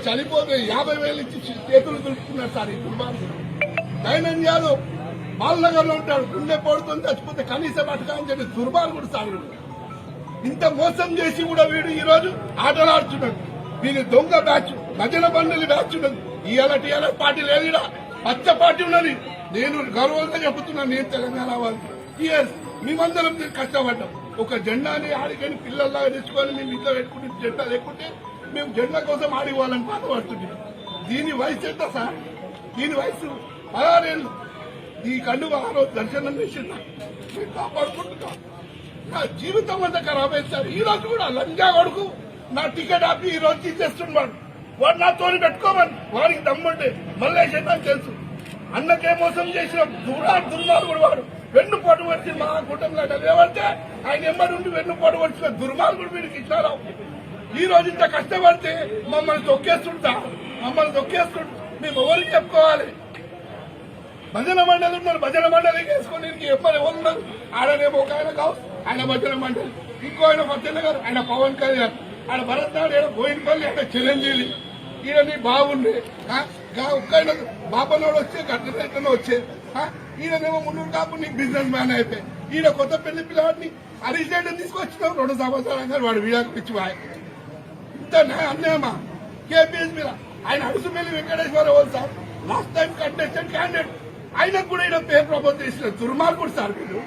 చనిపోతే 50,000 ఇచ్చి చేతులు దులుపుకున్నారు సార్ ఈ దుర్మార్గుడు. దైనం యాదవ్ బాలనగర్ లో ఉంటాడు, గుండె పడుతుంది చచ్చిపోతే కనీసం అటుగా అని చెప్పి దుర్మార్గుడు సార్. ఇంత మోసం చేసి కూడా వీడు ఈ రోజు ఆటలు ఆడుతున్నాడు. వీని దొంగ బ్యాచ్, భజన బండలి బ్యాచ్ ఉన్నది. ఇవాళ పార్టీ లేదు, ఇక్కడ పచ్చ పార్టీ ఉన్నది. నేను గర్వంగా చెబుతున్నాను, నేను తెలంగాణ వాళ్ళు మేమందరం కష్టపడ్డాం. ఒక జెండాని ఆడికని పిల్లల్లాగా తెచ్చుకొని మేము ఇంట్లో పెట్టుకుంటే జెండా లేకుంటే మేము జెండా కోసం ఆడిపోవాలని బాధపడుతున్నాం. దీని వయసు ఎంత సార్? దీని వయసు 16 ఏళ్ళు. ఈ కండువ ఆ రోజు దర్శనం చేసిందా మేము కాపాడుకుంటున్నాం. నా జీవితం అంతా ఖరాబ్ అయింది సార్. ఈ రోజు కూడా లంజా కొడుకు నా టికెట్ ఆపి ఈ రోజు తీసేస్తున్నాడు. వాడు నా తోని పెట్టుకోమని వాడికి దమ్ముంటే మల్లేష్ అని తెలుసు. అన్నకే మోసం చేసిన దుర్మార్గుడు వాడు. వెన్నుపోటు వచ్చి మా కుటుంబంలో లేవంటే ఆయన ఎంబడి ఉండి వెన్నుపోటు వచ్చిన దుర్మార్గుడు వీడికి ఇచ్చారు. ఈ రోజు ఇంత కష్టపడితే మమ్మల్ని తొక్కేస్తుంటా, మేము ఎవరికి చెప్పుకోవాలి? భజన మండలి ఉన్నారు, భజన మండలి వేసుకొని ఎప్పటి ఉన్నారు. ఆడనేమో ఒక ఆయన కావచ్చు, ఆయన భజన మండలి. ఇంకో ఆయన భజన గారు, ఆయన పవన్ కళ్యాణ్, ఆయన భరత్ నాయుడు, ఆయన బోయినపల్లి, ఆయన చిరంజీవి. ఈయన బాగుండే ఒక్కైనా బాబనోడు వచ్చే గడ్డలో వచ్చే ఈయనేమో మున్నూరు కాపు నీకు బిజినెస్ మ్యాన్ అయిపోయి ఈయన కొత్త పెళ్లి పిల్లవాడిని అరిజెంట్ తీసుకొచ్చినాం 2 సంవత్సరాలు వాడు వీడియోకి పిచ్చి ఇంత అన్యాయమా? కేపీఎస్ మీద ఆయన Adusumelli Venkateswara Rao sir last time contestant candidate, ఆయనకు కూడా ఈయన పేరు ప్రపోజ్ చేసిన దుర్మార్గుడు సార్. వీడు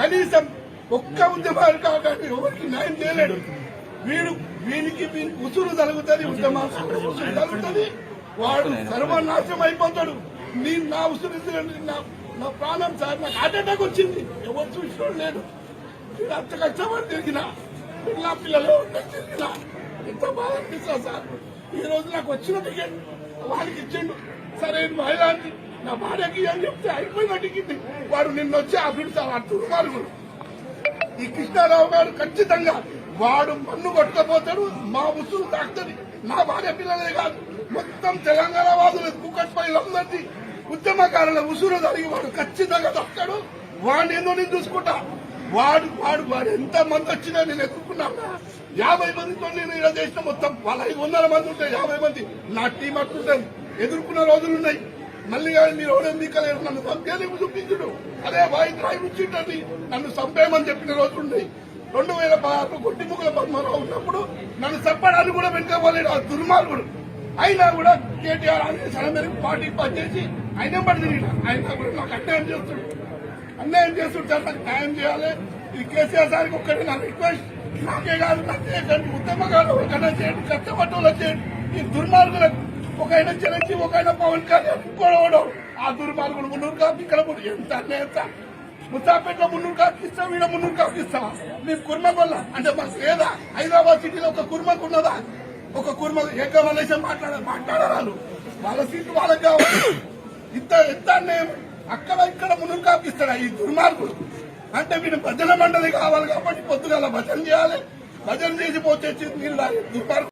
కనీసం ఒక్క ఉద్యమాలు కాకండి ఎవరికి న్యాయం చేయలేడు. వీనికి ఉసురు తగులుతుంది, ఉద్యమాలు తగులుతుంది, వాడు సర్వనాశనం అయిపోతాడు. నేను నా ఉసురు నా ప్రాణం సార్, నాకు హార్ట్ అటాక్ వచ్చింది. ఎవరు చూసుకోవడం లేదు. నేను అంత కష్టపడి తిరిగినా, పిల్లలు తిరిగినా, ఎంత బాధ అనిపిస్తా సార్. ఈ రోజు నాకు వచ్చిన టికెట్ వాడికి ఇచ్చిండు. సరే మహిళానికి నా భార్యకి అని చెప్తే అయిపోయిన టికెట్ వాడు నిన్న వచ్చి అభివృద్ధి సార్. ఆ దుర్మార్గుడు ఈ కృష్ణారావు గారు ఖచ్చితంగా వాడు మన్ను కొట్టకపోతాడు, మా ఉసురు తాకుతుంది. నా భార్య పిల్లలే కాదు, మొత్తం తెలంగాణ వాదులు కుక్కట్పల్లి ఉద్యమకారుల ఉసురు జరిగి వాడు ఖచ్చితంగా తక్కుతాడు. వాడిని ఎన్నో నేను చూసుకుంటా. వాడు ఎంత మంది వచ్చినా నేను ఎదుర్కొన్నా. 50 మందితో నేను ఇలా చేసిన మొత్తం వాళ్ళ 500 మంది ఉంటాయి. 50 మంది నా టీం అట్టుంటాను. ఎదుర్కొన్న రోజులున్నాయి. మళ్ళీ మీరు ఎవరైనా మీకలేరు, నన్ను చంపేందుకు చూపించుడు. అదే వాయిస్ రాయి వచ్చింటది నన్ను చంపేయమని చెప్పిన రోజులున్నాయి. 2016 గొట్టిముక్కల పద్మారావు ఉన్నప్పుడు నన్ను చంపడానికి కూడా వెనుకపోలేడు ఆ దుర్మార్గుడు. అయినా కూడా కేటీఆర్ అనేది సడన్ పార్టీకి పనిచేసి ఆయన పడి తిరిగిన అయినా కూడా నాకు అన్యాయం చేస్తుంటారు. సార్ నాకు న్యాయం చేయాలి. ఇది కేసీఆర్ సార్కి ఒక్కటే నా రిక్వెస్ట్. నాకే కాదు, నాకే ఉద్యమకాలు ఒకైనా చేయండి, కష్టపడ్డ చేయండి. ఈ దుర్మార్గులకు ఒకైనా చిరంజీవి, ఒకైనా పవన్ కళ్యాణ్, ఇంకోడవడం ఆ దుర్మార్గుడు 300 కాపు ఇక్కడ ఎంత అన్యాయం సార్. ముసాపేటలో 300 కాపు ఇస్తాం, ఈడ 300 కాపు ఇస్తామా? మేము కుర్మకొల్ల అంటే మాకు లేదా? హైదరాబాద్ సిటీలో ఒక కుర్మకు ఉన్నదా? ఒక కుర్మ ఏకమలేశం మాట్లాడాలి. వాళ్ళ సీట్లు వాళ్ళకి కావాలి. ఎంత అన్యాయం. అక్కడ ఇక్కడ 300 కాపు ఇస్తాడా ఈ దుర్మార్గుడు? అంటే వీడు భజన మండలి కావాలి కాబట్టి పొద్దుగాల భజన చేయాలి. భజన చేసి పోతే మీరు దుర్మార్గుడు.